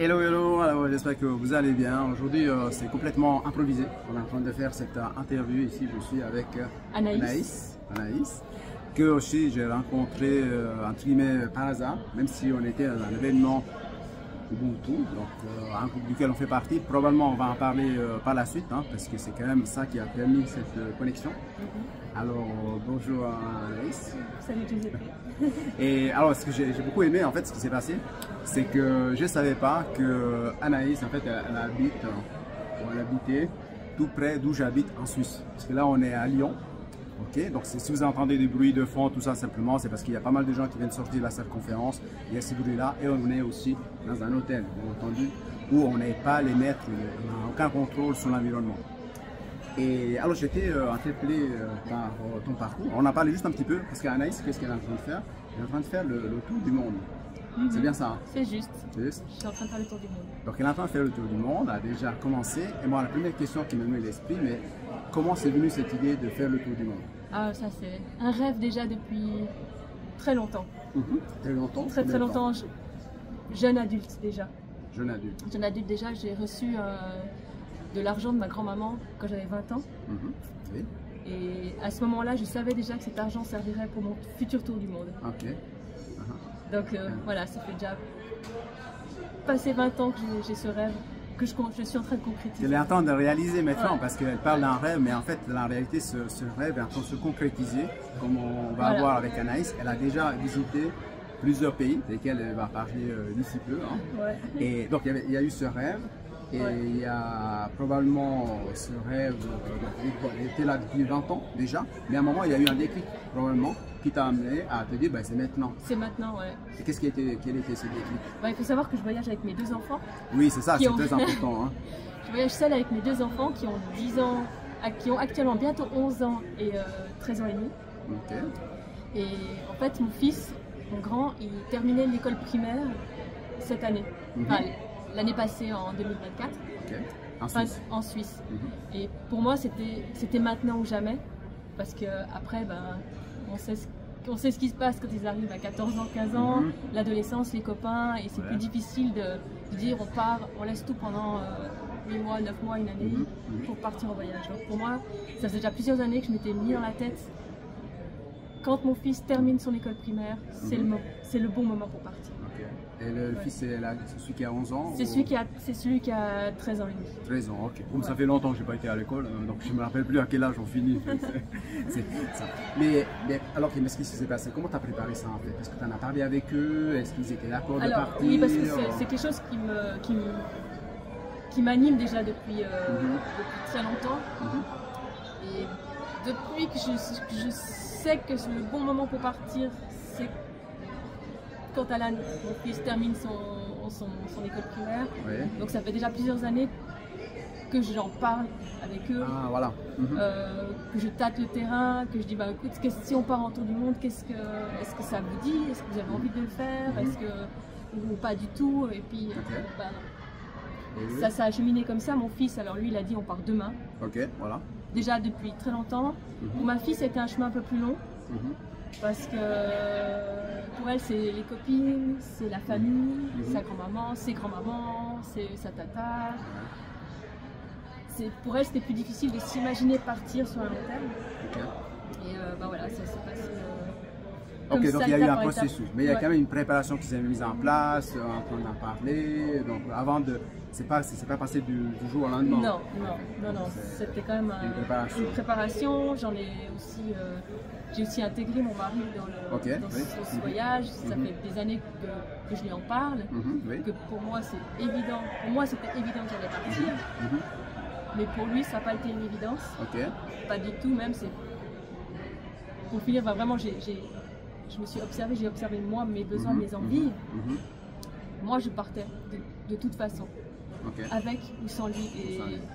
Hello, hello, alors j'espère que vous allez bien. Aujourd'hui, c'est complètement improvisé. On est en train de faire cette interview ici. Je suis avec Anaïs, que aussi j'ai rencontré entre guillemets par hasard, même si on était dans un événement Ubuntu, donc un groupe duquel on fait partie. Probablement on va en parler par la suite, hein, parce que c'est quand même ça qui a permis cette connexion. Alors bonjour Anaïs. Salut Giuseppe. Et alors ce que j'ai beaucoup aimé en fait, ce qui s'est passé, c'est que je ne savais pas que Anaïs en fait elle habitait tout près d'où j'habite en Suisse. Parce que là on est à Lyon. Ok, donc si vous entendez des bruits de fond, tout ça simplement, c'est parce qu'il y a pas mal de gens qui viennent sortir de la salle de conférence. Il y a ces bruits-là et on est aussi dans un hôtel, bien entendu, où on n'est pas les maîtres, on n'a aucun contrôle sur l'environnement. Et alors j'étais interpellé par ton parcours. On en parlé juste un petit peu, parce qu'Anaïs, qu'est-ce qu'elle est en train de faire? Elle est en train de faire le tour du monde. C'est bien ça, hein? C'est juste. C'est juste. Je suis en train de faire le tour du monde. Donc elle est en train de faire le tour du monde, elle a déjà commencé. Et moi, la première question qui me met l'esprit, mais comment c'est venu cette idée de faire le tour du monde? Ah, ça c'est un rêve déjà depuis très longtemps. Très longtemps? Très longtemps. Jeune adulte déjà. Jeune adulte. Jeune adulte déjà, j'ai reçu de l'argent de ma grand-maman quand j'avais 20 ans. Oui. Et à ce moment-là, je savais déjà que cet argent servirait pour mon futur tour du monde. Ok. Donc voilà, ça fait déjà passé 20 ans que j'ai ce rêve que je suis en train de concrétiser. Elle est en train de réaliser maintenant, parce qu'elle parle d'un rêve, mais en fait, dans la réalité, ce rêve est en train de se concrétiser, comme on va voir avec Anaïs. Elle a déjà visité plusieurs pays, desquels elle va parler d'ici peu. Hein. Ouais. Et donc, il y a eu ce rêve, et il y a probablement ce rêve, elle était là depuis 20 ans déjà, mais à un moment, il y a eu un déclic, probablement, qui t'a amené à te dire, ben, c'est maintenant. C'est maintenant, ouais. Et quel était ce déclic? Il faut savoir que je voyage avec mes deux enfants. Oui, c'est ça, c'est très important. Hein. Je voyage seule avec mes deux enfants qui ont 10 ans, qui ont actuellement bientôt 11 ans et 13 ans et demi. Ok. Et en fait, mon fils, mon grand, il terminait l'école primaire cette année. Enfin, l'année passée, en 2024. Ok. En Suisse. Et pour moi, c'était maintenant ou jamais. Parce qu'après, ben, on sait ce qui se passe quand ils arrivent à 14 ans, 15 ans, l'adolescence, les copains, et c'est plus difficile de dire on part, on laisse tout pendant 8 mois, 9 mois, une année pour partir en voyage. Donc pour moi, ça faisait déjà plusieurs années que je m'étais mis dans la tête, quand mon fils termine son école primaire, c'est le bon moment pour partir. Okay. Et le fils, c'est celui qui a 11 ans? C'est celui qui a 13 ans et demi. 13 ans, ok. Comme ça fait longtemps que je n'ai pas été à l'école, donc je ne me rappelle plus à quel âge on finit. C'est ça. Mais alors, qu'est-ce qui s'est passé? Comment tu as préparé ça en fait? Est-ce que tu en as parlé avec eux? Est-ce qu'ils étaient d'accord de partir? Oui, parce que c'est quelque chose qui m'anime déjà depuis très longtemps. Et depuis que je sais que le bon moment pour partir, c'est quand Alan, mon fils, termine son école primaire. Donc ça fait déjà plusieurs années que j'en parle avec eux, que je tâte le terrain, que je dis bah écoute, si on part en tour du monde, est-ce que ça vous dit? Est-ce que vous avez envie de le faire? Est-ce que ou pas du tout? Et puis ça a cheminé comme ça. Mon fils, alors lui, il a dit on part demain. Ok, voilà. Déjà depuis très longtemps. Pour ma fille, c'était un chemin un peu plus long. Parce que pour elle, c'est les copines, c'est la famille, sa grand-maman, ses grands-mamans, sa tata. Pour elle, c'était plus difficile de s'imaginer partir sur un long terme. Et voilà, ça s'est passé. Ok, donc il y a eu un processus, mais il y a quand même une préparation qui s'est mise en place, on en a parlé, donc avant de... C'est pas passé du jour au lendemain. Non, c'était quand même une préparation. J'ai aussi intégré mon mari dans ce voyage. Ça fait des années que je lui en parle, que pour moi c'est évident. Pour moi c'était évident que j'allais partir, mais pour lui ça n'a pas été une évidence. Pas du tout, même pour finir, vraiment j'ai observé moi mes besoins, mes envies. Moi je partais de toute façon. Avec ou sans lui.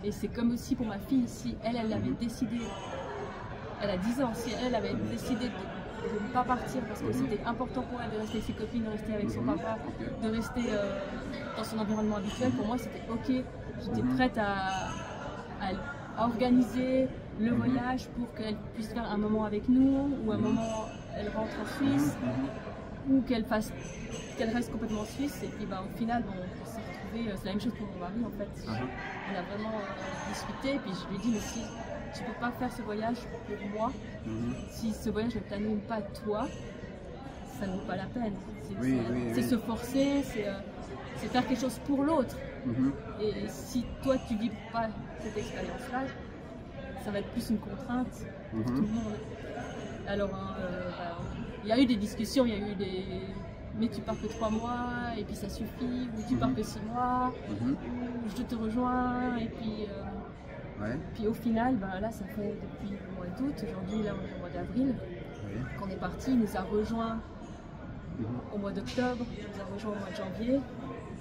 Et c'est comme aussi pour ma fille, si elle avait décidé, elle a 10 ans, si elle avait décidé de ne pas partir parce que c'était important pour elle de rester avec ses copines, de rester avec son papa, de rester dans son environnement habituel, pour moi c'était ok. J'étais prête à organiser le voyage pour qu'elle puisse faire un moment avec nous, ou un moment elle rentre en Suisse, ou qu'elle reste complètement suisse, et puis au final on s'est retrouvés c'est la même chose pour mon mari en fait. On a vraiment discuté, puis je lui ai dit, mais si tu ne peux pas faire ce voyage pour moi, si ce voyage ne t'anime pas toi, ça ne vaut pas la peine. C'est se forcer, c'est faire quelque chose pour l'autre. Et si toi tu ne vis pas cette expérience-là, ça va être plus une contrainte pour tout le monde. Alors, il y a eu des discussions, il y a eu des... Mais tu pars que 3 mois, et puis ça suffit, ou tu pars que 6 mois, ou je te rejoins, et puis... Puis au final, là ça fait depuis le mois d'août, aujourd'hui là on est au mois d'avril, qu'on est parti, il nous a rejoints au mois d'octobre, il nous a rejoints au mois de janvier.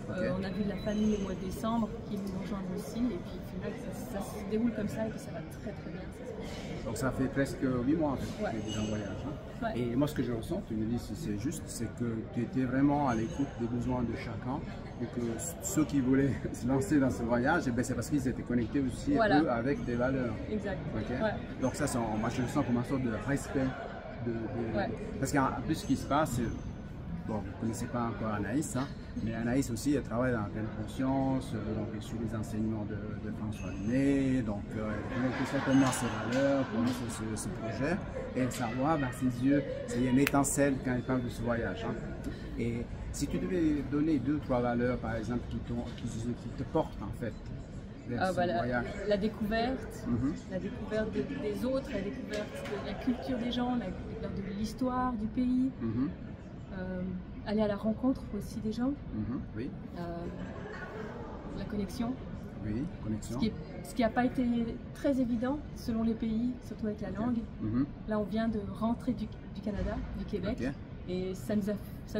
On a vu la famille au mois de décembre qui nous rejoignent aussi, et puis au final ça se déroule comme ça et puis ça va très très bien. Donc ça fait presque 8 mois en fait que tu es déjà en voyage. Et moi ce que je ressens, tu me dis si c'est juste, c'est que tu étais vraiment à l'écoute des besoins de chacun et que ceux qui voulaient se lancer dans ce voyage, c'est parce qu'ils étaient connectés aussi eux, avec des valeurs. Exact. Donc ça, moi je le sens comme un sorte de respect. Parce qu'en plus ce qui se passe, bon, vous ne connaissez pas encore Anaïs, mais Anaïs aussi, elle travaille dans la pleine conscience, donc elle suit les enseignements de François Lemay, donc elle connaît certainement ses valeurs pour ce projet, et elle savoir dans ses yeux, il y a une étincelle quand elle parle de ce voyage. Et si tu devais donner 2 ou 3 valeurs, par exemple, qui te portent en fait vers ce voyage. La découverte, la découverte des autres, la découverte de la culture des gens, la découverte de l'histoire du pays. Aller à la rencontre aussi des gens, la connexion, ce qui n'a pas été très évident selon les pays, surtout avec la langue. Là on vient de rentrer du Canada, du Québec, et ça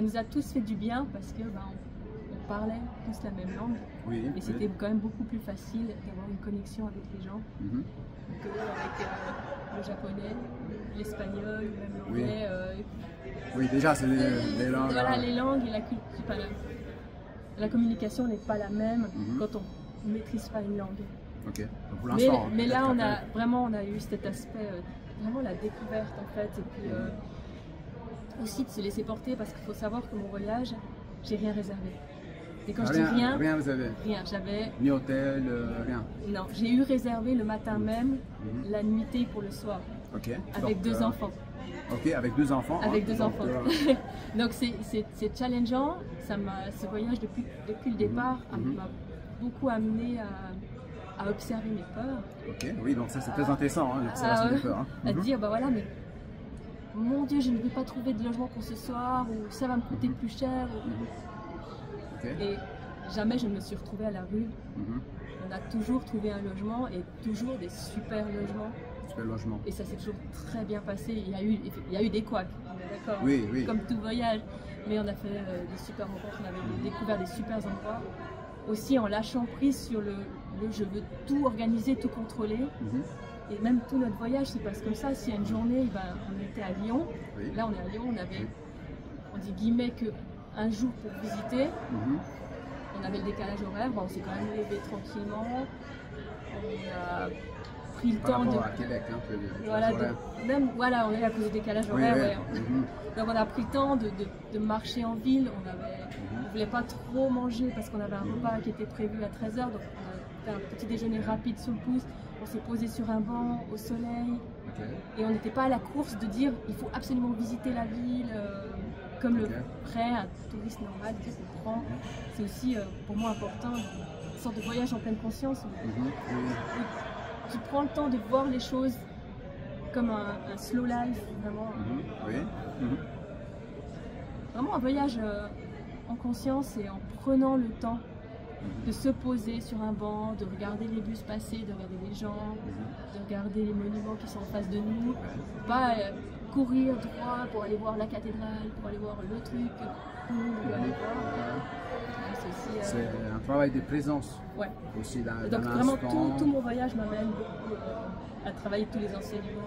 nous a tous fait du bien parce que on parlait tous la même langue, et c'était quand même beaucoup plus facile d'avoir une connexion avec les gens qu'avec le japonais, l'espagnol, même l'anglais. Oui, déjà, c'est les langues. Voilà, les langues et la culture. La communication n'est pas la même quand on ne maîtrise pas une langue. Pour l'instant, mais là, on a eu cet aspect, vraiment la découverte en fait. Et puis aussi de se laisser porter, parce qu'il faut savoir que mon voyage, j'ai rien réservé. Et quand je dis rien, vous avez j'avais... Ni hôtel, rien. Non, j'ai eu réservé le matin même la nuitée pour le soir. Avec 2 enfants. Avec 2 enfants. Avec 2 enfants. Donc c'est challengeant. Ce voyage depuis le départ m'a beaucoup amené à observer mes peurs. Oui, donc ça c'est très intéressant, l'observation des peurs. À dire, voilà, mais mon Dieu, je ne vais pas trouver de logement pour ce soir, ou ça va me coûter plus cher. Et jamais je ne me suis retrouvée à la rue. On a toujours trouvé un logement, et toujours des super logements. Et ça s'est toujours très bien passé. Il y a eu des couacs, d'accord, comme tout voyage. Mais on a fait des super rencontres, on avait découvert des super endroits. Aussi en lâchant prise sur le je veux tout organiser, tout contrôler. Et même tout notre voyage se passe comme ça. Si y a une journée, on était à Lyon. Là on est à Lyon, on avait, on dit guillemets, qu'un jour pour visiter. On avait le décalage horaire, on s'est quand même levé tranquillement. On a pris le temps de... à Québec, on est à cause du décalage horaire. Donc on a pris le temps de marcher en ville. On ne voulait pas trop manger parce qu'on avait un repas qui était prévu à 13 h. Donc on a fait un petit déjeuner rapide sur le pouce. On s'est posé sur un banc au soleil. Et on n'était pas à la course de dire il faut absolument visiter la ville comme le ferait un touriste normal qui se prend. C'est aussi pour moi important, une sorte de voyage en pleine conscience. Tu prends le temps de voir les choses comme un slow life, vraiment. Vraiment un voyage en conscience, et en prenant le temps de se poser sur un banc, de regarder les bus passer, de regarder les gens, de regarder les monuments qui sont en face de nous. Pas courir droit pour aller voir la cathédrale, pour aller voir le truc qu'on veut aller voir. C'est un travail de présence aussi dans donc vraiment tout mon voyage m'amène beaucoup à travailler tous les enseignements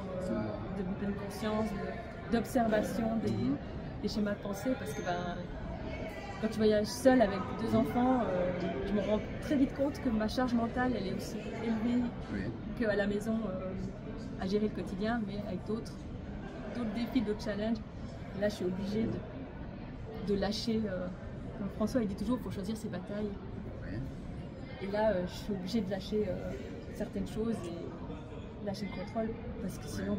de pleine conscience, d'observation des schémas de pensée, parce que quand tu voyages seul avec 2 enfants, je me rends très vite compte que ma charge mentale elle est aussi élevée qu'à la maison à gérer le quotidien, mais avec d'autres défis, d'autres challenges. Et là je suis obligée de lâcher. Comme François il dit toujours, il faut choisir ses batailles. Et là, je suis obligée de lâcher certaines choses et lâcher le contrôle parce que sinon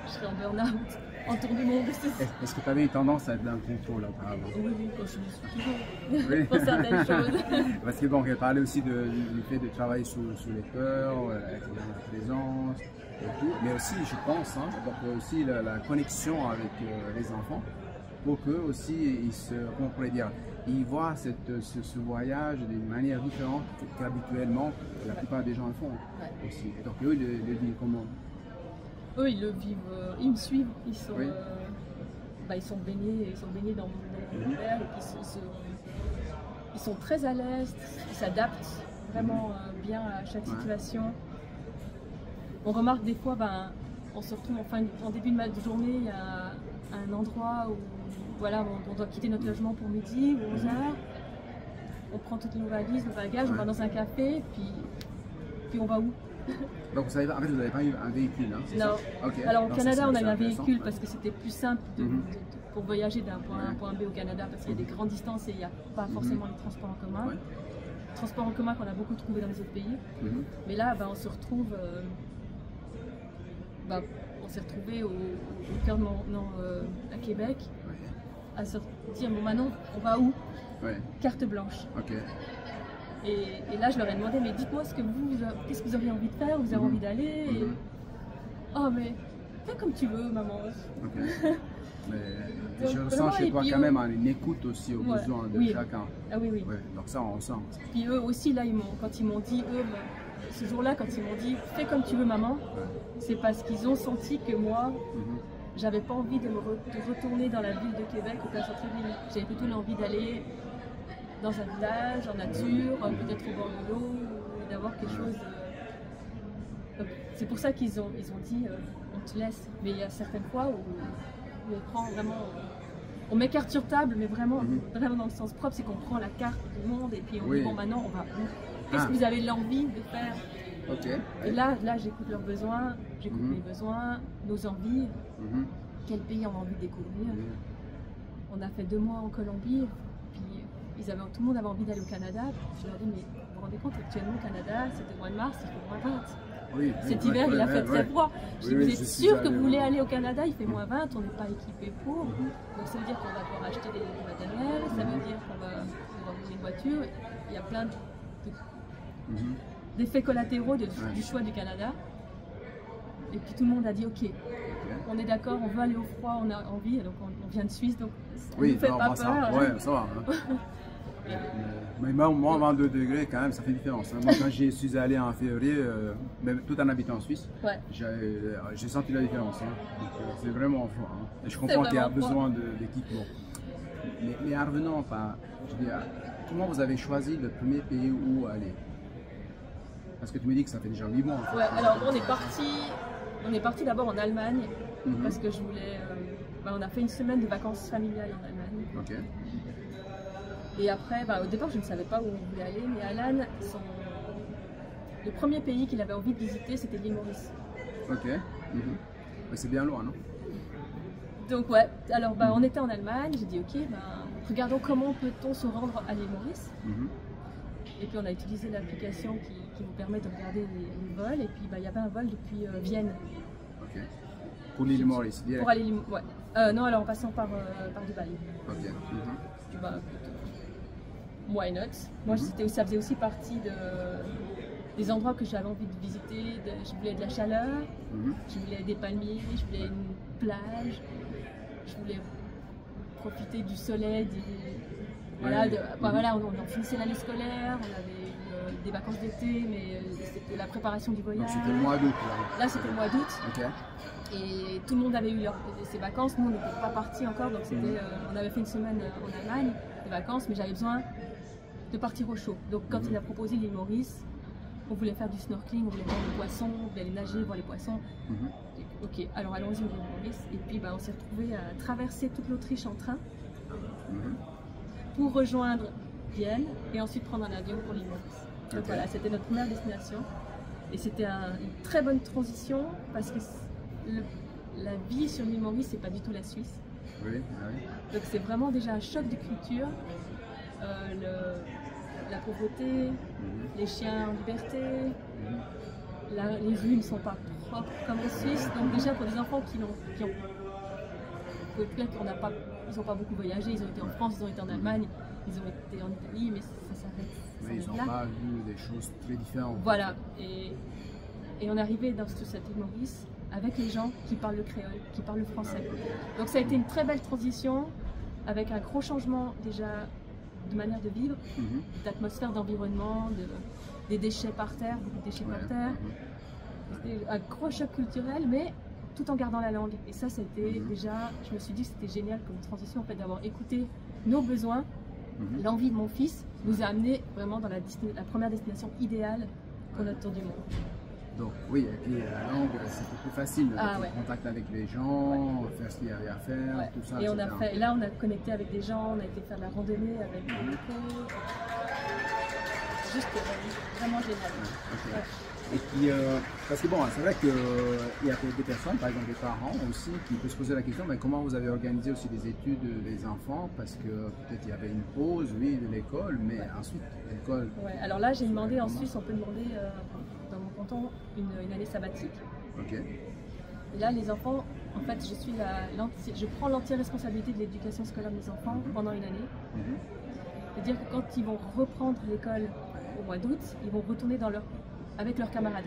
je serais en burn-out, en tour du monde. Est-ce que tu avais une tendance à être dans le contrôle auparavant? Oui, je le suis toujours pour certaines choses. Parce que bon, elle parlait aussi du fait de travailler sur les peurs, avec la présence et tout, mais aussi, je pense, donc aussi la connexion avec les enfants pour qu'eux aussi, comment on pourrait dire, ils voient ce voyage d'une manière différente qu'habituellement la plupart des gens le font aussi. Et donc eux, ils le vivent comment? Eux, ils le vivent, ils me suivent, ils sont baignés dans mon univers, et puis ils sont très à l'aise, ils s'adaptent vraiment bien à chaque situation. On remarque des fois, on se retrouve en début de journée, il y a un endroit où voilà, on doit quitter notre logement pour midi ou 11h. On prend toutes nos valises, nos bagages, on va dans un café, puis on va où? Donc vous savez, en fait, vous n'avez pas eu un véhicule, hein? Non. Okay. Alors au Canada, on avait un véhicule parce que c'était plus simple pour voyager d'un point A à un point B au Canada parce qu'il y a des grandes distances et il n'y a pas forcément les transports en commun. Transports en commun qu'on a beaucoup trouvé dans les autres pays. Mais là, on se retrouve, on s'est retrouvé au cœur de à Québec, à se dire bon maintenant on va où? Carte blanche. Et là, je leur ai demandé, mais dites-moi qu'est-ce que vous auriez envie de faire, vous avez envie d'aller Oh, mais fais comme tu veux, maman. Mais je ressens chez toi quand même une écoute aussi aux besoins de chacun. Ah oui. Donc ça, on sent. Puis eux aussi, là, quand ils m'ont dit, ce jour-là, quand ils m'ont dit, fais comme tu veux, maman, c'est parce qu'ils ont senti que moi, j'avais pas envie de retourner dans la ville de Québec ou dans le centre-ville. J'avais plutôt l'envie d'aller dans un village, en nature, peut-être au bord de l'eau, d'avoir quelque chose. C'est pour ça qu'ils ont dit on te laisse. Mais il y a certaines fois où on prend vraiment. On met carte sur table, mais vraiment dans le sens propre, c'est qu'on prend la carte du monde et puis on dit bon maintenant on va où? Qu'est-ce que vous avez l'envie de faire? Et là j'écoute leurs besoins, j'écoute mes besoins, nos envies, quel pays on a envie de découvrir. On a fait 2 mois en Colombie. Puis tout le monde avait envie d'aller au Canada. Je leur ai dit, mais vous vous rendez compte, actuellement au Canada, c'était le mois de mars, il fait moins 20. Cet hiver, il a fait très froid. Je dis, vous êtes sûr que vous voulez aller au Canada? Il fait moins 20, on n'est pas équipé pour. Donc ça veut dire qu'on va devoir acheter des matériels, ça veut dire qu'on va devoir louer une voiture. Il y a plein d'effets collatéraux du choix du Canada. Et puis tout le monde a dit, ok, on est d'accord, on veut aller au froid, on a envie, donc on vient de Suisse, donc ça ne nous fait pas peur. Ça va. Mais moi, 22 degrés, quand même, ça fait différence. Moi, quand j'y suis allé en février, même tout en habitant en Suisse, j'ai senti la différence. C'est vraiment fort. Et je comprends qu'il y a besoin d'équipement. Mais en revenant, comment vous avez choisi le premier pays où aller? Parce que tu me dis que ça fait déjà 8 mois. En fait. Alors on est parti d'abord en Allemagne parce que je voulais. On a fait une semaine de vacances familiales en Allemagne. Et après, au départ, je ne savais pas où on voulait aller, mais Alan, le premier pays qu'il avait envie de visiter, c'était l'île Maurice. Mais c'est bien loin, non? Donc alors on était en Allemagne, j'ai dit ok, regardons comment peut-on se rendre à l'île Maurice. Et puis on a utilisé l'application qui nous permet de regarder les vols, et puis il y avait un vol depuis Vienne. Pour l'île Maurice, direct? Pour aller non, alors en passant par Dubaï. Why not? Moi, ça faisait aussi partie des endroits que j'avais envie de visiter. Je voulais de la chaleur, je voulais des palmiers, je voulais une plage, je voulais profiter du soleil. On finissait l'année scolaire, on avait des vacances d'été, mais c'était la préparation du voyage. Donc c'était le mois d'août. Là, c'était le mois d'août. Et tout le monde avait eu ses vacances, nous on n'était pas partis encore, donc on avait fait une semaine en Allemagne, des vacances, mais j'avais besoin de partir au chaud. Donc quand il a proposé l'île Maurice, on voulait faire du snorkeling, on voulait voir les poissons, on voulait aller nager, voir les poissons. Ok, alors allons-y au l'île Maurice. Et puis on s'est retrouvés à traverser toute l'Autriche en train pour rejoindre Vienne et ensuite prendre un avion pour l'île Maurice. Donc voilà, c'était notre première destination. Et c'était une très bonne transition parce que la vie sur l'île Maurice, c'est pas du tout la Suisse. Donc c'est vraiment déjà un choc de culture. la pauvreté, les chiens en liberté, les rues ne sont pas propres comme en Suisse. Donc déjà pour des enfants qui n'ont pas beaucoup voyagé, ils ont été en France, ils ont été en Allemagne, ils ont été en Italie, mais ça s'arrête. Mais ils n'ont pas vu des choses très différentes. Voilà, et on est arrivé dans cette île Maurice avec les gens qui parlent le créole, qui parlent le français. Donc ça a été une très belle transition, avec un gros changement déjà de manière de vivre, d'atmosphère, d'environnement, des déchets par terre, beaucoup de déchets par terre. C'était un gros choc culturel, mais tout en gardant la langue. Et ça a été déjà, je me suis dit que c'était génial comme transition, en fait, d'avoir écouté nos besoins, l'envie de mon fils, nous a amené vraiment dans la première destination idéale pour notre tour du monde. Donc oui, et puis la langue, c'était plus facile, le contact avec les gens, faire ce qu'il y avait à faire, tout ça. Et là, on a connecté avec des gens, on a été faire de la randonnée avec des locaux. Juste vraiment génial. Et puis, parce que bon, c'est vrai qu'il y a des personnes, par exemple des parents aussi, qui peuvent se poser la question, mais comment vous avez organisé aussi les études des enfants? Parce que peut-être il y avait une pause, oui, de l'école, mais ensuite l'école... Ouais, alors là, j'ai demandé en Suisse, on peut demander dans mon canton une année sabbatique. Ok. Et là, les enfants, en fait, je prends l'entière responsabilité de l'éducation scolaire des enfants pendant une année. C'est-à-dire que quand ils vont reprendre l'école au mois d'août, ils vont retourner avec leurs camarades.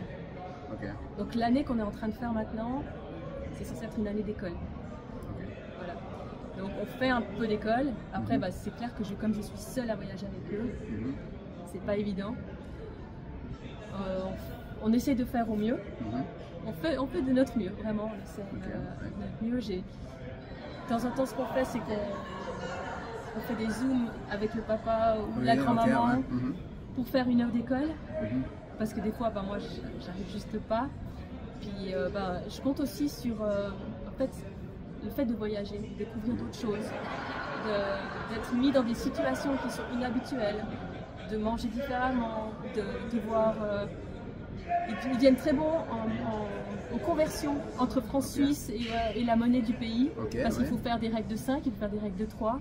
Donc l'année qu'on est en train de faire maintenant, c'est censé être une année d'école. Voilà. Donc on fait un peu d'école. Après, c'est clair que comme je suis seule à voyager avec eux, c'est pas évident. On essaie de faire au mieux. On fait de notre mieux, vraiment. On essaie de notre mieux. De temps en temps, ce qu'on fait, c'est qu'on fait des zooms avec le papa ou la grand-maman pour faire une heure d'école. Parce que des fois, moi, j'arrive juste pas. Puis, je compte aussi sur en fait, le fait de voyager, de découvrir d'autres choses, d'être mis dans des situations qui sont inhabituelles, de manger différemment, de voir... ils deviennent très bons en conversion entre francs suisses et la monnaie du pays, parce qu'il faut faire des règles de 5, il faut faire des règles de 3.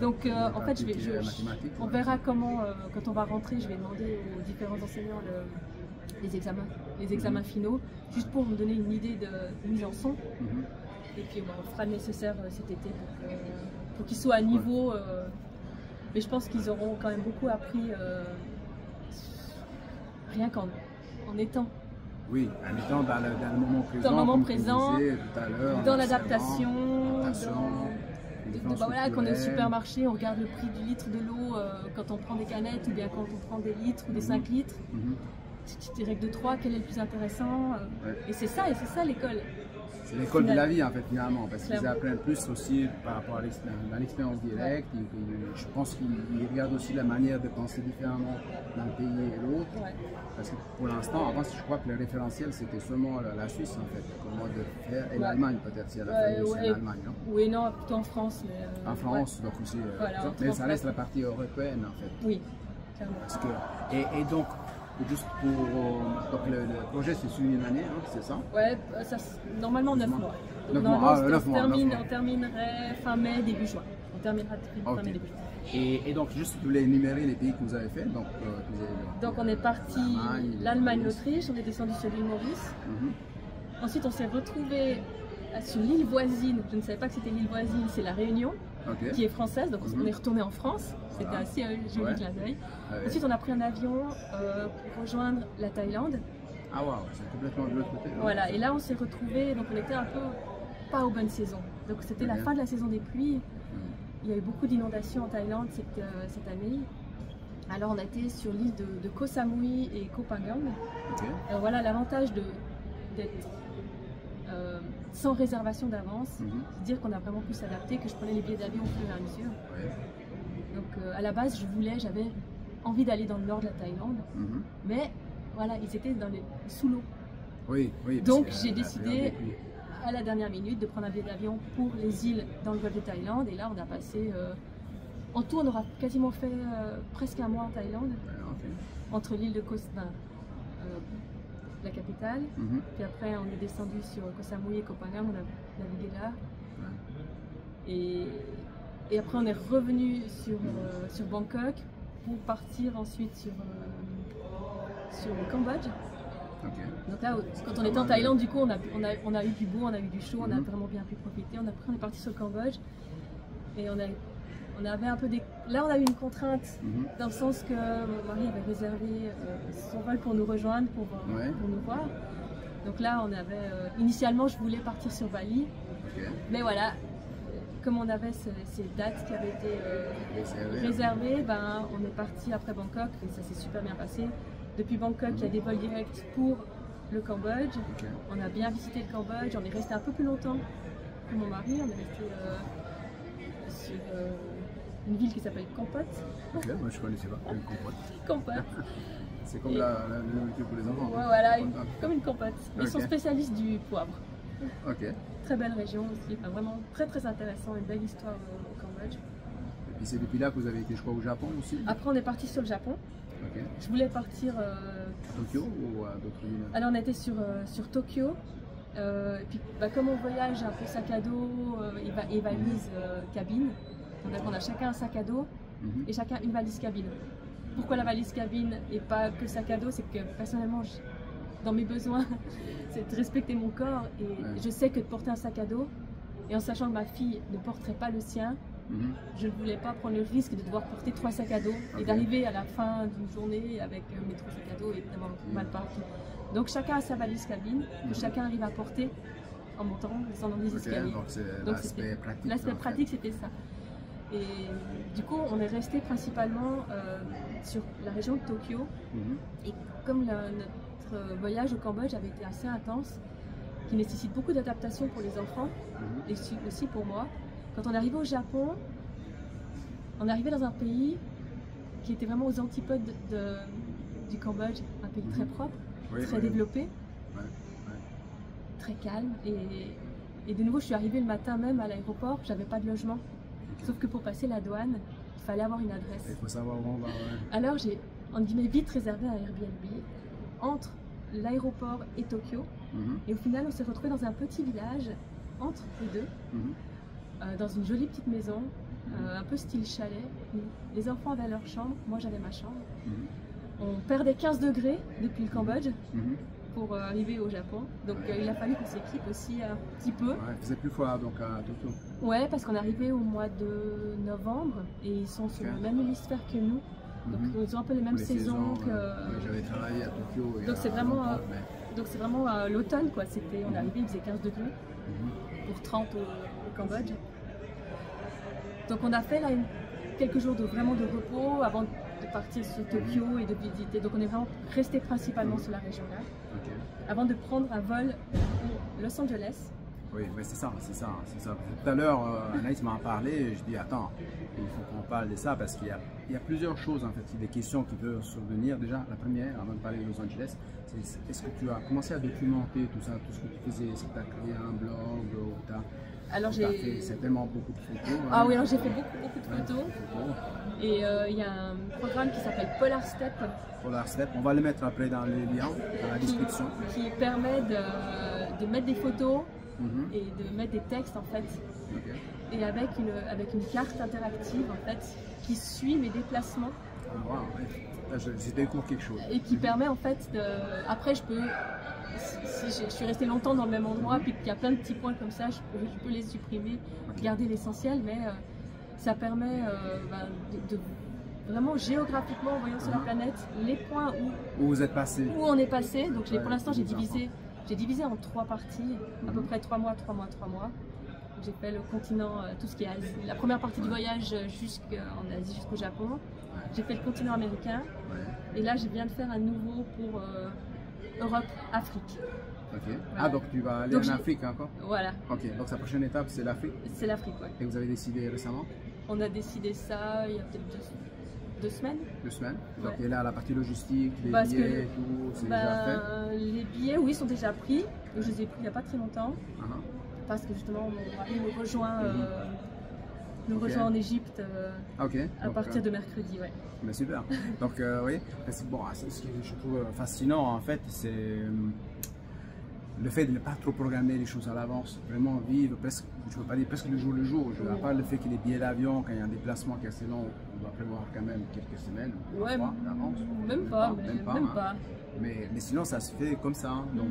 Donc en fait, on verra comment, quand on va rentrer, je vais demander aux différents enseignants les examens finaux, juste pour me donner une idée de mise en son. Et puis on fera le nécessaire cet été pour qu'ils soient à niveau. Mais je pense qu'ils auront quand même beaucoup appris, rien qu'en étant. Oui, en étant dans le moment présent. Dans le moment présent, tout à l'heure, dans l'adaptation. Voilà, quand on est au supermarché, on regarde le prix du litre de l'eau quand on prend des canettes ou bien quand on prend des litres ou des 5 litres. Des règles de 3, quel est le plus intéressant? Et c'est ça l'école. C'est l'école de la vie en fait finalement, parce qu'ils apprennent plus aussi par rapport à l'expérience directe. Je pense qu'ils regardent aussi la manière de penser différemment d'un pays et l'autre. Parce que pour l'instant, avant je crois que le référentiel c'était seulement la Suisse en fait, comment de faire, et l'Allemagne peut-être, si elle a fallu aussi en Allemagne. Non? Oui, non, plutôt en France. Mais, en France, donc aussi. Mais ça reste la partie européenne en fait. Oui, clairement. Parce que, et donc, juste pour. Donc le projet c'est sur une année, hein, c'est ça? Ouais, normalement 9 mois. Donc, 9 mois. On terminerait fin mai, début juin. On terminera fin mai, début juin. Et donc, juste vous voulez énumérer les pays que vous avez fait. Donc on est parti l'Allemagne, l'Autriche, on est descendu sur l'île Maurice. Ensuite, on s'est retrouvé sur l'île voisine. Je ne savais pas que c'était l'île voisine, c'est la Réunion, qui est française. Donc, on est retourné en France. C'était assez joli clin d'œil. Ensuite, on a pris un avion pour rejoindre la Thaïlande. Ah waouh, c'est complètement de l'autre côté. Voilà, et là, on s'est retrouvés. Donc, on était un peu pas aux bonnes saisons. Donc, c'était la fin de la saison des pluies. Il y a eu beaucoup d'inondations en Thaïlande cette année. Alors on a été sur l'île de Koh Samui et Koh Phangan. Alors voilà, l'avantage d'être sans réservation d'avance, c'est dire qu'on a vraiment pu s'adapter, que je prenais les billets d'avion au fur et à mesure. Donc à la base, j'avais envie d'aller dans le nord de la Thaïlande, mais voilà, ils étaient sous l'eau. Donc j'ai décidé à la dernière minute de prendre un billet d'avion pour les îles dans le golfe de Thaïlande, et là on a passé en tout on aura quasiment fait presque un mois en Thaïlande, entre l'île de Koh Samui, la capitale, puis après on est descendu sur Koh Samui et Koh Phangan, on a navigué là, et après on est revenu sur Bangkok, pour partir ensuite sur le Cambodge. Donc là, quand on était en Thaïlande, du coup, on a eu du beau, on a eu du chaud, on a vraiment bien pu profiter. Après, on est parti sur le Cambodge et on avait un peu des... Là, on a eu une contrainte dans le sens que mon mari avait réservé son vol pour nous rejoindre, pour nous voir. Donc là, on avait... initialement, je voulais partir sur Bali, mais voilà, comme on avait ces dates qui avaient été réservées, ben, on est parti après Bangkok et ça s'est super bien passé. Depuis Bangkok, il y a des vols directs pour le Cambodge. On a bien visité le Cambodge, on est resté un peu plus longtemps que mon mari. On est resté sur une ville qui s'appelle Kampot. Ok, moi je connaissais pas. Kampot. C'est comme la nourriture pour les enfants. Ouais, voilà, comme une compote. Ils sont spécialistes du poivre. Ok. Très belle région aussi, enfin, vraiment très très intéressant, une belle histoire au Cambodge. Et puis c'est depuis là que vous avez été, je crois, au Japon aussi? Après on est parti sur le Japon. Okay. Je voulais partir à Tokyo ou à d'autres villes? Alors on était sur Tokyo. Et puis bah, comme on voyage un peu sac à dos et valise cabine, donc on a chacun un sac à dos et chacun une valise cabine. Pourquoi la valise cabine et pas que sac à dos? C'est que personnellement, dans mes besoins, c'est de respecter mon corps et je sais que de porter un sac à dos, et en sachant que ma fille ne porterait pas le sien, je ne voulais pas prendre le risque de devoir porter 3 sacs à dos et d'arriver à la fin d'une journée avec mes 3 sacs à dos et d'avoir mal partout. Donc chacun a sa valise cabine, que chacun arrive à porter en montant, descendant des escaliers. Donc l'aspect pratique. L'aspect pratique, c'était ça. Et du coup, on est resté principalement sur la région de Tokyo. Et comme notre voyage au Cambodge avait été assez intense, qui nécessite beaucoup d'adaptation pour les enfants et aussi pour moi, quand on est arrivé au Japon, on est arrivé dans un pays qui était vraiment aux antipodes du Cambodge, un pays très propre, très développé, très calme. Et de nouveau, je suis arrivée le matin même à l'aéroport, j'avais pas de logement. Sauf que pour passer la douane, il fallait avoir une adresse. Il faut savoir où on va. Alors j'ai, entre guillemets, vite réservé un Airbnb entre l'aéroport et Tokyo. Et au final, on s'est retrouvé dans un petit village entre les deux, dans une jolie petite maison, un peu style chalet. Les enfants avaient leur chambre, moi j'avais ma chambre. On perdait 15 degrés depuis le Cambodge. Pour arriver au Japon. Donc il a fallu qu'on s'équipe aussi un petit peu. Ouais, il faisait plus froid donc à Tokyo. Ouais, parce qu'on est arrivé au mois de novembre et ils sont sur le même hémisphère que nous. Donc ils ont un peu les mêmes saisons que... J'avais travaillé à Tokyo. Donc c'est vraiment, l'automne quoi. On est arrivé, il faisait 15 degrés pour 30 au Cambodge. Donc on a fait là quelques jours de repos avant de partir sur Tokyo et de visiter. Donc on est vraiment resté principalement sur la région là. Avant de prendre un vol pour Los Angeles. Oui, mais c'est ça. Tout à l'heure, Anaïs m'a parlé et je dis attends, il faut qu'on parle de ça parce qu'il y a plusieurs choses en fait, des questions qui peuvent survenir. Déjà, la première, avant de parler de Los Angeles, c'est est-ce que tu as commencé à documenter tout ça, tout ce que tu faisais, est-ce que tu as créé un blog ou tu as... Alors j'ai certainement beaucoup de photos. Ah oui, alors j'ai fait beaucoup de photos. Et il y a un programme qui s'appelle Polar Step. Polar Step, on va le mettre après dans les liens, dans la description. Qui permet de mettre des photos et de mettre des textes en fait. Et avec une carte interactive en fait qui suit mes déplacements. Wow, ouais. J'ai découvert quelque chose. Et qui permet en fait de... Après je peux... Si je suis restée longtemps dans le même endroit puis qu'il y a plein de petits points comme ça, je peux les supprimer, garder l'essentiel, mais ça permet de vraiment géographiquement, en voyant sur la planète, les points où vous êtes passé. Où on est passé. Donc pour l'instant j'ai divisé en 3 parties, à peu près 3 mois. J'ai fait le continent, tout ce qui est Asie, la première partie du voyage jusqu'en Asie, jusqu'au Japon. J'ai fait le continent américain et là je viens de faire un nouveau pour Europe, Afrique. Ok. Voilà. Ah, donc tu vas aller en Afrique encore? Voilà. Ok, donc sa prochaine étape c'est l'Afrique? C'est l'Afrique, oui. Et vous avez décidé récemment? On a décidé ça il y a peut-être 2 semaines. 2 semaines. Donc et là la partie logistique, les billets et tout, c'est déjà fait? Les billets, oui, sont déjà pris. Je les ai pris il n'y a pas très longtemps. Parce que justement mon mari me rejoint. Nous rejoint en Égypte à partir de mercredi. Ouais. Mais super. Donc oui, bon, ce que je trouve fascinant en fait, c'est le fait de ne pas trop programmer les choses à l'avance, vraiment vivre presque, je ne veux pas dire presque le jour le jour, à part le fait qu'il y ait des billets d'avion, quand il y a un déplacement qui est assez long, on doit prévoir quand même quelques semaines, ouais, mois d'avance. Même pas. Mais sinon ça se fait comme ça, hein. Donc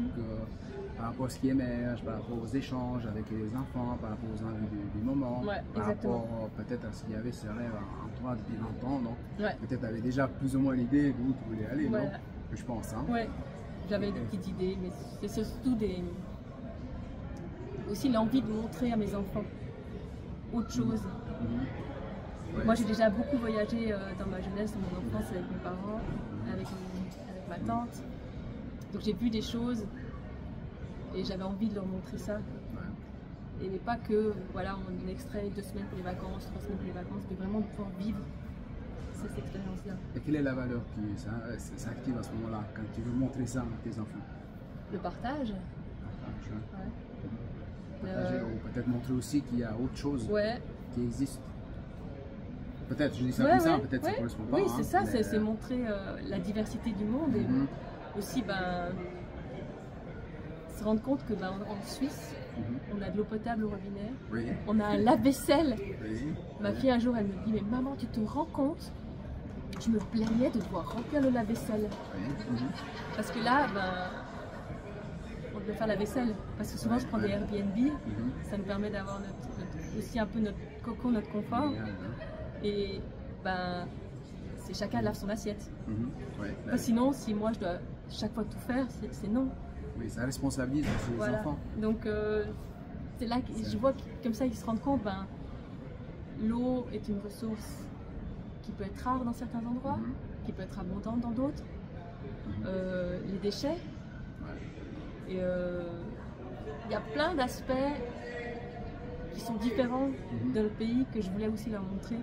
par rapport à ce qui émerge, par rapport aux échanges avec les enfants, par rapport aux envies du moment, par rapport peut-être à ce qu'il y avait ces rêves en toi depuis 20 ans, donc peut-être tu avais déjà plus ou moins l'idée d'où tu voulais aller, non? Je pense. Hein. Ouais, j'avais des petites idées, mais c'est surtout aussi l'envie de montrer à mes enfants autre chose. Moi j'ai déjà beaucoup voyagé dans ma jeunesse, dans mon enfance avec mes parents, avec ma tante, donc j'ai vu des choses. Et j'avais envie de leur montrer ça. Et pas que, voilà, on extrait 2 semaines pour les vacances, 3 semaines pour les vacances, mais vraiment de pouvoir vivre cette expérience-là. Et quelle est la valeur qui s'active à ce moment-là, quand tu veux montrer ça à tes enfants? Le partage. Partager, ou peut-être montrer aussi qu'il y a autre chose qui existe. Peut-être, je dis ça comme ça, peut-être ça ne correspond pas. Oui, c'est ça, c'est montrer la diversité du monde et aussi, se rendre compte que en Suisse, on a de l'eau potable au robinet, on a un lave-vaisselle. Ma fille un jour elle me dit, mais maman, tu te rends compte, je me plaignais de devoir remplir le lave-vaisselle. Parce que là, on devait faire la vaisselle. Parce que souvent je prends des Airbnb, ça nous permet d'avoir aussi un peu notre cocon, notre confort. Et c'est chacun lave son assiette. Sinon, si moi je dois chaque fois tout faire, c'est non. Oui, ça responsabilise aussi les enfants. Donc c'est là que je vois que, comme ça ils se rendent compte, l'eau est une ressource qui peut être rare dans certains endroits, qui peut être abondante dans d'autres. Les déchets. Et il y a plein d'aspects qui sont différents de notre pays que je voulais aussi leur montrer.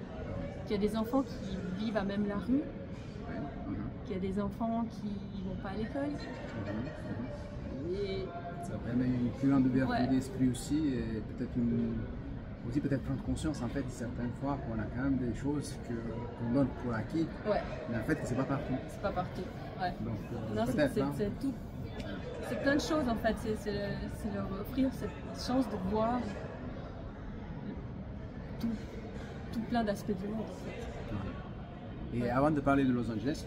Qu'il y a des enfants qui vivent à même la rue, qu'il y a des enfants qui ne vont pas à l'école. Et ça permet une plus grande ouverture d'esprit aussi, et peut-être peut-être prendre conscience en fait certaines fois qu'on a quand même des choses qu'on donne pour acquis, mais en fait c'est pas partout. C'est pas partout. Donc peut-être c'est plein de choses en fait, c'est leur offrir cette chance de voir tout plein d'aspects du monde en fait. Et avant de parler de Los Angeles,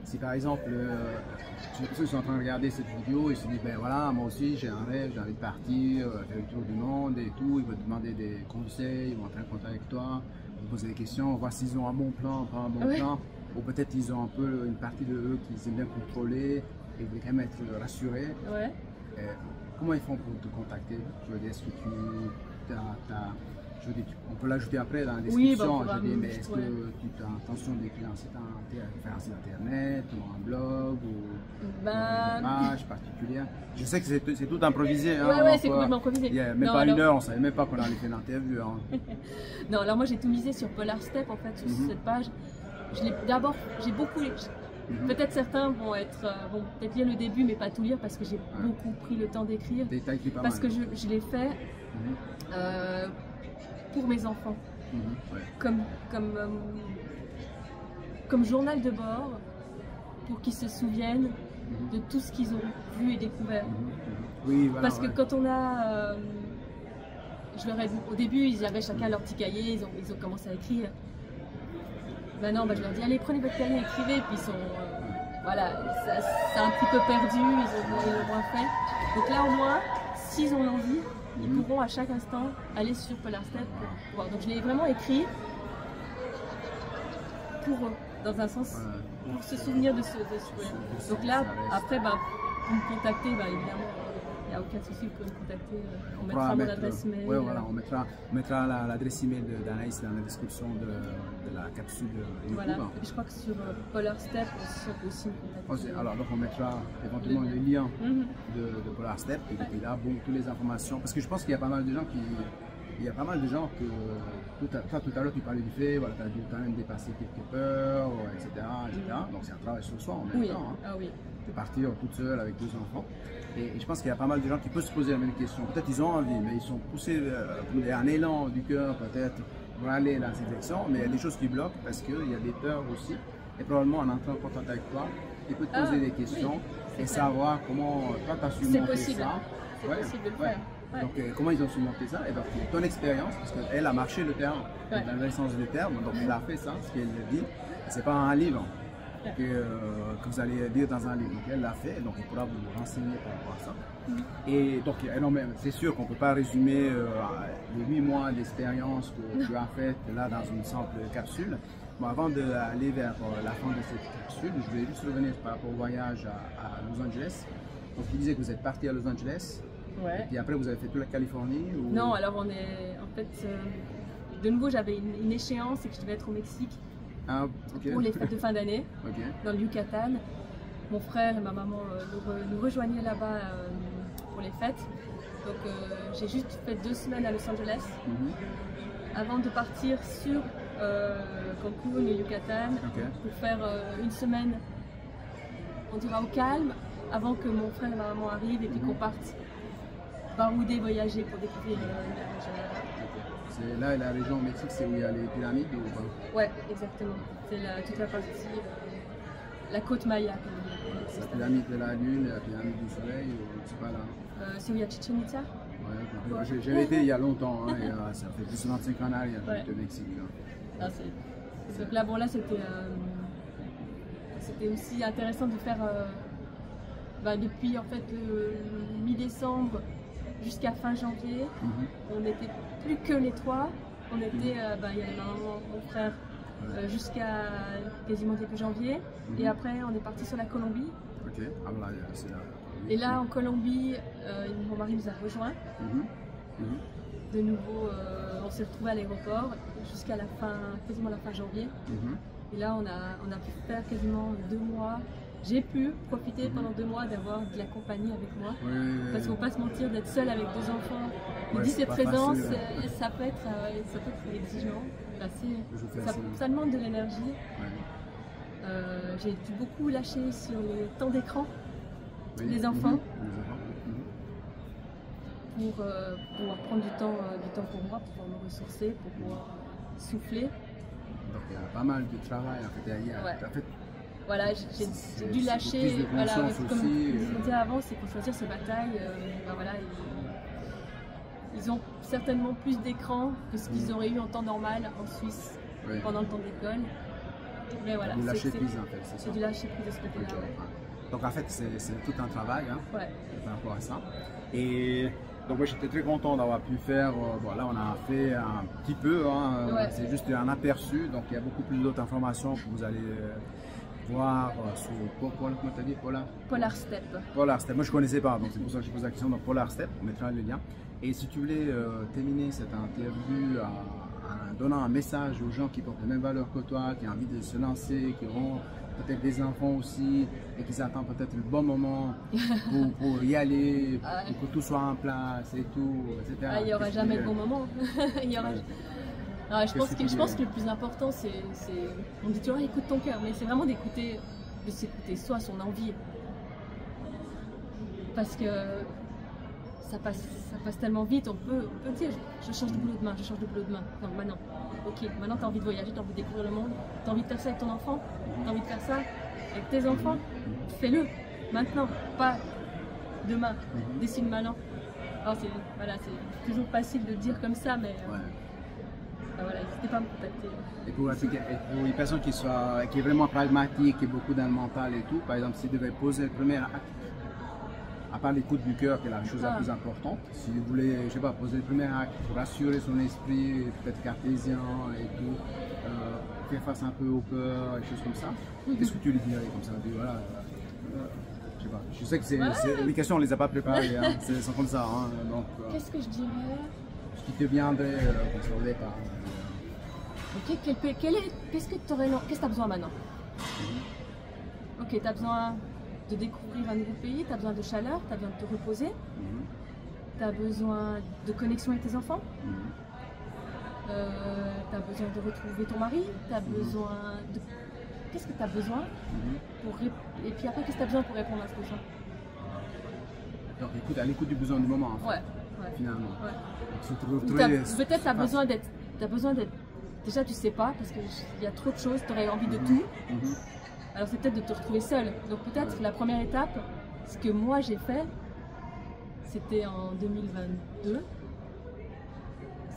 si par exemple, j'ai l'impression qu'ils sont en train de regarder cette vidéo et se disent, ben voilà, moi aussi j'ai un rêve, j'ai envie de partir, faire le tour du monde et tout, ils vont te demander des conseils, ils vont entrer en contact avec toi, ils vont poser des questions, voir s'ils ont un bon plan, pas un bon plan, ou peut-être ils ont un peu une partie de eux qu'ils aiment bien contrôler et veulent quand même être rassurés. Comment ils font pour te contacter? Je veux dire, est-ce que on peut l'ajouter après dans la description, mais est-ce que tu as l'intention d'écrire un site internet, ou un blog, ou une page particulière? Je sais que c'est tout improvisé. C'est complètement improvisé. Il n'y a même pas une heure, on ne savait même pas qu'on allait faire l'interview. Non, alors moi j'ai tout misé sur Polar Step en fait, sur cette page. D'abord, j'ai beaucoup... Peut-être certains vont peut-être lire le début, mais pas tout lire parce que j'ai beaucoup pris le temps d'écrire. Parce que je l'ai fait pour mes enfants, comme journal de bord, pour qu'ils se souviennent de tout ce qu'ils ont vu et découvert. Parce que quand on a... au début, ils avaient chacun leur petit cahier, ils ont commencé à écrire. Maintenant, je leur dis, allez, prenez votre cahier, écrivez, puis ils sont... c'est un petit peu perdu, ils ont moins fait. Donc là, au moins, s'ils ont l'envie, ils pourront à chaque instant aller sur Polar Step pour voir. Donc je l'ai vraiment écrit pour eux, dans un sens, pour se souvenir de ce voyage. Donc là, après, pour me contacter, évidemment, il n'y a aucun souci, vous pouvez me contacter. On mettra mon adresse mail. On mettra l'adresse email d'Anaïs dans la description de la capsule de YouTube. Voilà, et je crois que sur Polar Step, on peut aussi me contacter. Alors donc on mettra éventuellement le lien de Polar Step, et puis là, toutes les informations. Parce que je pense qu'il y a pas mal de gens que toi tout à l'heure tu parlais du fait, tu as dû quand même dépasser quelques peurs, etc. Donc c'est un travail sur soi en même temps. De partir toute seule avec 2 enfants. Et je pense qu'il y a pas mal de gens qui peuvent se poser la même question. Peut-être ils ont envie, mais ils sont poussés pour un élan du cœur peut-être pour aller dans cette direction, mais il y a des choses qui bloquent parce qu'il y a des peurs aussi. et probablement en entrant en contact avec toi, il peut te poser des questions et savoir comment toi tu as su monter ça. C'est possible de le faire. Ouais. Donc comment ils ont surmonté ça, et donc ton expérience, parce qu'elle a marché le terme, dans le vrai sens du terme, donc elle a fait ça, ce qu'elle dit, c'est pas un livre que vous allez lire dans un livre, donc elle l'a fait, donc elle pourra vous renseigner par rapport à ça. Et donc c'est sûr qu'on ne peut pas résumer les 8 mois d'expérience que tu as fait là dans une simple capsule. Bon, avant d'aller vers la fin de cette capsule, je voulais juste revenir par rapport au voyage à Los Angeles. Donc tu disais que vous êtes parti à Los Angeles. Ouais. Et puis après, vous avez fait toute la Californie ou... Non, alors on est... En fait, de nouveau, j'avais une échéance et que je devais être au Mexique pour les fêtes de fin d'année, dans le Yucatan. Mon frère et ma maman nous rejoignaient là-bas pour les fêtes. Donc j'ai juste fait 2 semaines à Los Angeles avant de partir sur Cancun, le Yucatan, pour faire une semaine, on dira au calme, avant que mon frère et ma maman arrivent et puis qu'on parte barouder, voyager pour découvrir C'est là la région au Mexique, c'est où il y a les pyramides ou pas? Ouais, exactement. C'est toute la partie, la côte Maya. La pyramide de la Lune, la pyramide du Soleil, c'est pas là? C'est où il y a Chichen Itza? Ouais, j'avais été il y a longtemps, hein, ça fait plus de 25 ans en arrière, j'étais au Mexique. Ah, donc là, bon, là c'était aussi intéressant de faire depuis en fait mi-décembre jusqu'à fin janvier. On n'était plus que les 3. On était, il y avait maman, mon frère, jusqu'à quasiment début janvier. Et après, on est parti sur la Colombie. Ok, ah voilà, c'est là. Et là, en Colombie, mon mari nous a rejoints. De nouveau, on s'est retrouvés à l'aéroport jusqu'à la fin, quasiment la fin janvier. Et là, on a pu faire quasiment 2 mois. J'ai pu profiter pendant 2 mois d'avoir de la compagnie avec moi. Parce qu'on ne va pas se mentir, d'être seul avec 2 enfants, il dit ses présences, ça peut être exigeant. Ça demande de l'énergie. J'ai dû beaucoup lâcher sur le temps d'écran des enfants. Pour pouvoir prendre du temps pour moi, pour pouvoir me ressourcer, pour pouvoir souffler. Donc il y a pas mal de travail en fait. Voilà, j'ai dû lâcher, voilà, comme je disais avant, c'est pour choisir ses batailles, voilà, ils ont certainement plus d'écran que ce qu'ils auraient eu en temps normal en Suisse pendant le temps d'école. Mais voilà, du lâcher prise en fait, c'est ça? C'est du lâcher prise de ce côté-là. Donc en fait, c'est tout un travail par rapport à ça. Et donc moi j'étais très content d'avoir pu faire, là on a fait un petit peu, c'est juste un aperçu, donc il y a beaucoup plus d'autres informations que vous allez voir sur Polar Step. Polar Step, moi je ne connaissais pas, donc c'est pour ça que je pose la question. Donc Polar Step, on mettra le lien. Et si tu voulais terminer cette interview en donnant un message aux gens qui portent les mêmes valeurs que toi, qui ont envie de se lancer, qui auront peut-être des enfants aussi et qui attendent peut-être le bon moment pour y aller, pour que tout soit en place et tout, etc. Il n'y aura jamais de bon moment. Je pense que le plus important, c'est on dit toujours écoute ton cœur, mais c'est vraiment de s'écouter soi, son envie. Parce que ça passe tellement vite, on peut dire je change de boulot demain, je change de boulot demain. Non, maintenant, ok, maintenant tu as envie de voyager, tu as envie de découvrir le monde, tu as envie de faire ça avec ton enfant, tu as envie de faire ça avec tes enfants, fais-le maintenant, pas demain, décide maintenant. Alors c'est toujours facile de dire comme ça, mais voilà, n'hésitez pas à me contacter. Et pour une personne qui est vraiment pragmatique et beaucoup dans le mental et tout, par exemple, s'il devait poser le premier acte, à part l'écoute du cœur qui est la chose la plus importante, si vous voulez, je sais pas, poser le premier acte pour rassurer son esprit, peut-être cartésien et tout, faire face un peu au peur, des choses comme ça, qu'est-ce que tu lui dirais comme ça? Voilà, je sais pas, je sais que les questions on les a pas préparées, elles sont comme ça. Donc, qu'est-ce que je dirais? Ce qui te viendrait sur le départ. Ok, qu'est-ce que tu as besoin maintenant? Ok, tu as besoin de découvrir un nouveau pays, tu as besoin de chaleur, tu as besoin de te reposer, tu as besoin de connexion avec tes enfants, tu as besoin de retrouver ton mari, tu as besoin de... Qu'est-ce que tu as besoin et puis après, qu'est-ce que tu as besoin pour répondre à ce besoin? Donc écoute, à l'écoute du besoin du moment, en fait, finalement. Peut-être tu as besoin d'être déjà tu sais pas, parce qu'il y a trop de choses, tu aurais envie de tout. Alors c'est peut-être de te retrouver seule. Donc peut-être la première étape, ce que moi j'ai fait, c'était en 2022.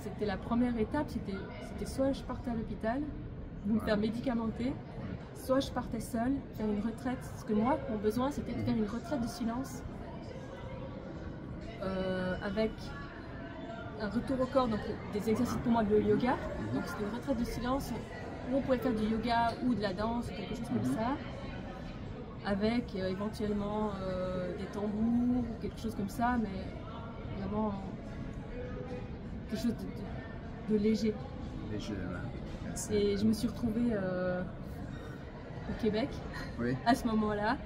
C'était la première étape, c'était soit je partais à l'hôpital, me faire médicamenter, soit je partais seule, faire une retraite. Parce que moi, mon besoin, c'était de faire une retraite de silence avec un retour au corps, donc des exercices pour moi de yoga. Donc c'était une retraite de silence où on pouvait faire du yoga ou de la danse, quelque chose comme ça, avec éventuellement des tambours ou quelque chose comme ça, mais vraiment quelque chose de léger. Et je me suis retrouvée au Québec à ce moment-là,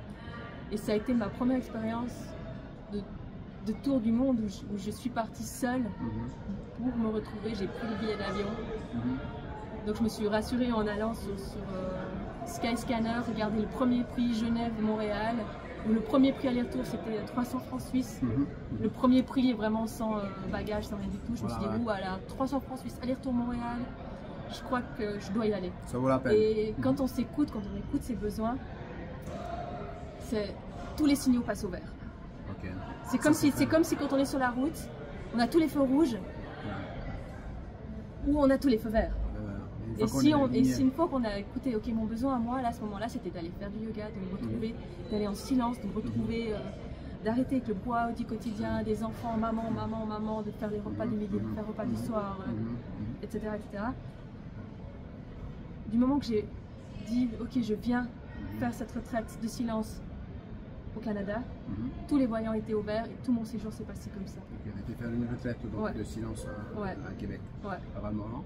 et ça a été ma première expérience de tour du monde où je suis partie seule pour me retrouver. J'ai pris le billet d'avion, donc je me suis rassurée en allant sur Skyscanner, regarder le premier prix Genève-Montréal, où le premier prix aller-retour c'était 300 francs suisses. Le premier prix est vraiment sans bagage, sans rien du tout. Je me suis dit, voilà, 300 francs suisses, aller-retour Montréal, je crois que je dois y aller. Ça vaut la peine. Et quand on s'écoute, quand on écoute ses besoins, tous les signaux passent au vert. C'est comme si quand on est sur la route, on a tous les feux rouges ou on a tous les feux verts. Et si une fois qu'on a écouté, ok, mon besoin à moi, là, à ce moment-là, c'était d'aller faire du yoga, de me retrouver, d'aller en silence, de me retrouver, d'arrêter avec le poids du quotidien, des enfants, maman, de faire les repas du midi, de faire les repas du soir, etc., etc. Du moment que j'ai dit, ok, je viens faire cette retraite de silence au Canada, tous les voyants étaient ouverts et tout mon séjour s'est passé comme ça. Tu as été faire une retraite donc, de silence à Québec, à Valmorin.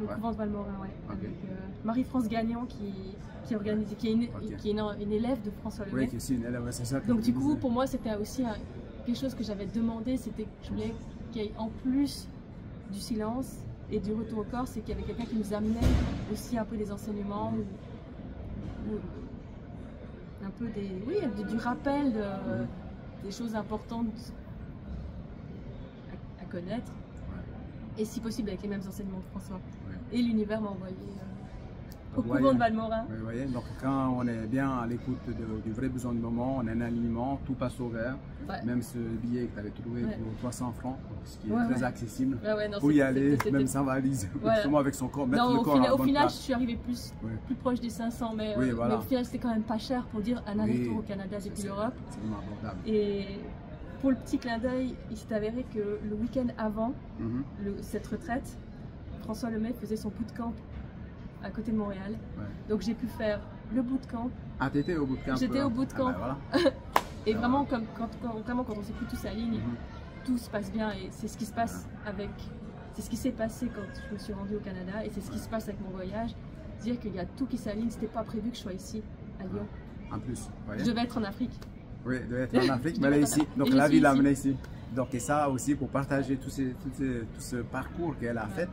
Le couvent de Valmorin, avec Marie-France Gagnon qui organise, qui est une élève de François Lemay. Oui, qui est aussi une élève, c'est ça. Donc du coup, pour moi, c'était aussi quelque chose que j'avais demandé, c'était que je voulais qu'il y ait en plus du silence et du retour au corps, c'est qu'il y avait quelqu'un qui nous amenait aussi un peu des enseignements ou un peu du rappel des choses importantes à connaître, et si possible avec les mêmes enseignements de François. Et l'univers m'a envoyé au couvent de Valmorin. Vous voyez, donc quand on est bien à l'écoute du vrai besoin du moment, on a un alignement, tout passe au vert. Même ce billet que tu avais trouvé pour 300 francs, ce qui est très accessible, pour y aller, même sans valise, justement avec son corps, mettre le corps à la bonne final, place. je suis arrivée plus proche des 500, mais au final, c'était quand même pas cher pour dire un aller-retour au Canada depuis l'Europe. C'est vraiment abordable. Et pour le petit clin d'œil, il s'est avéré que le week-end avant cette retraite, François Lemay faisait son bootcamp à côté de Montréal. Donc j'ai pu faire le bootcamp. Ah, t'étais au bootcamp? J'étais au bootcamp. Et vraiment, quand on s'écoute tous à ligne, tout se passe bien. Et c'est ce qui se passe c'est ce qui s'est passé quand je me suis rendue au Canada, et c'est ce qui se passe avec mon voyage. Dire qu'il y a tout qui s'aligne, c'était pas prévu que je sois ici, à Lyon. En plus, je devais être en Afrique. Oui, je devais être en Afrique, mais elle est ici. Donc la vie l'a amenée ici. Donc et ça aussi pour partager tout ce parcours qu'elle a fait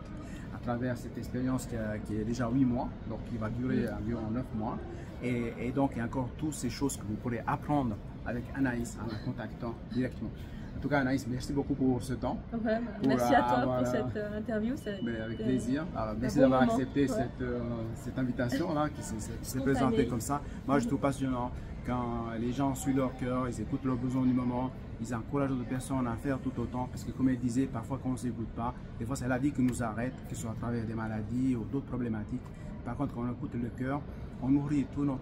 à travers cette expérience qui est déjà 8 mois, donc qui va durer environ 9 mois. Et donc il y a encore toutes ces choses que vous pourrez apprendre avec Anaïs en la contactant directement. En tout cas, Anaïs, merci beaucoup pour ce temps. Merci à toi pour cette interview. Avec plaisir. Merci d'avoir accepté cette invitation-là qui s'est présentée comme ça. Moi, je trouve passionnant quand les gens suivent leur cœur, ils écoutent leurs besoins du moment, ils encouragent d'autres personnes à faire tout autant. Parce que comme elle disait, parfois quand on ne s'écoute pas, des fois c'est la vie qui nous arrête, que ce soit à travers des maladies ou d'autres problématiques. Par contre, quand on écoute le cœur, on nourrit tous nos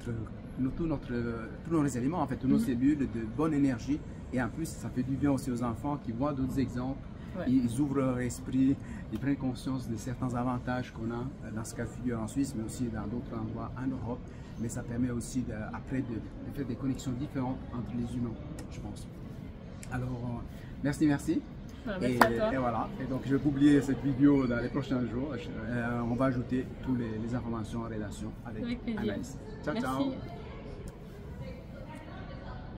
éléments, en fait, toutes nos cellules de bonne énergie. Et en plus, ça fait du bien aussi aux enfants qui voient d'autres exemples. Ils ouvrent leur esprit, ils prennent conscience de certains avantages qu'on a dans ce cas de figure en Suisse, mais aussi dans d'autres endroits en Europe. Mais ça permet aussi après de faire des connexions différentes entre les humains, je pense. Alors, merci. Merci à toi. Et voilà. Et donc, je vais publier cette vidéo dans les prochains jours. On va ajouter toutes les informations en relation avec Anaïs. Ciao, ciao.